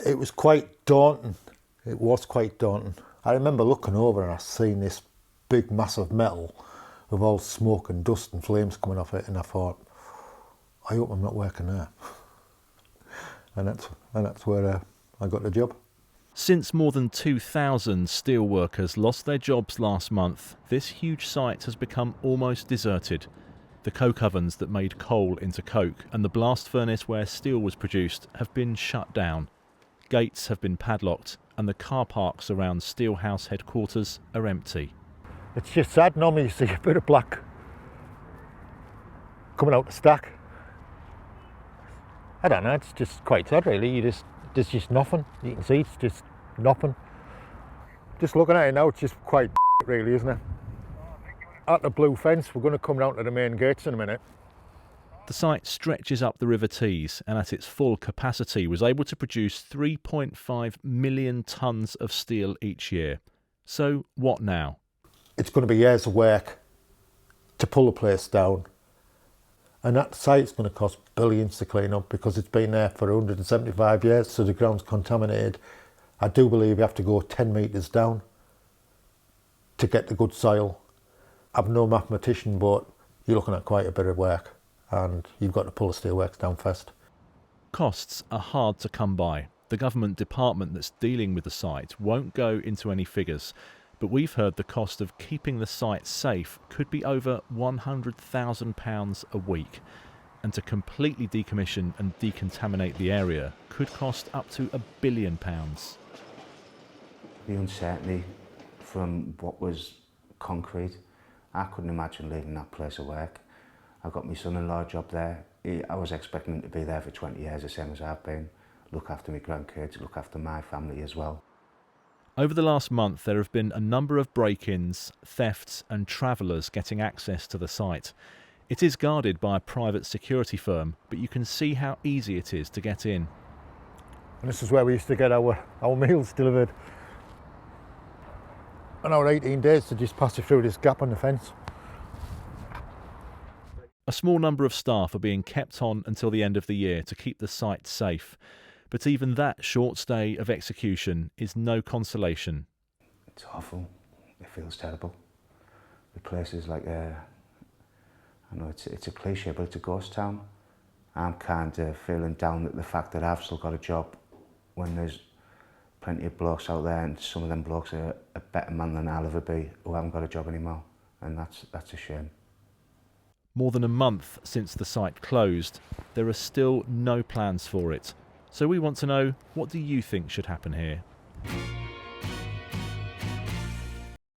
It was quite daunting. It was quite daunting. I remember looking over and I seen this big massive metal with all smoke and dust and flames coming off it, and I thought, I hope I'm not working there. And that's where I got the job. Since more than 2,000 steel workers lost their jobs last month, this huge site has become almost deserted. The coke ovens that made coal into coke and the blast furnace where steel was produced have been shut down. Gates have been padlocked and the car parks around Steelhouse headquarters are empty. It's just sad. Normally you see a bit of black coming out the stack. I don't know, it's just quite sad really. There's just nothing. You can see it's just nothing. Just looking at it now, it's just quite really, isn't it? At the blue fence, we're going to come down to the main gates in a minute. The site stretches up the River Tees and at its full capacity was able to produce 3.5 million tonnes of steel each year. So what now? It's going to be years of work to pull the place down. And that site's going to cost billions to clean up because it's been there for 175 years, so the ground's contaminated. I do believe you have to go 10 metres down to get the good soil. I'm no mathematician, but you're looking at quite a bit of work and you've got to pull the steelworks down first. Costs are hard to come by. The government department that's dealing with the site won't go into any figures, but we've heard the cost of keeping the site safe could be over £100,000 a week. And to completely decommission and decontaminate the area could cost up to £1 billion. The uncertainty from what was concrete, I couldn't imagine leaving that place of work. I got my son-in-law a job there. I was expecting him to be there for 20 years, the same as I've been. Look after my grandkids, look after my family as well. Over the last month, there have been a number of break-ins, thefts and travellers getting access to the site. It is guarded by a private security firm, but you can see how easy it is to get in. And this is where we used to get our meals delivered. And our 18 days to just pass it through this gap on the fence. A small number of staff are being kept on until the end of the year to keep the site safe. But even that short stay of execution is no consolation. It's awful. It feels terrible. The place is like I know it's a cliche, but it's a ghost town. I'm kind of feeling down at the fact that I've still got a job when there's plenty of blokes out there, and some of them blokes are a better man than I'll ever be, who haven't got a job anymore, and that's a shame. More than a month since the site closed, there are still no plans for it. So we want to know, what do you think should happen here?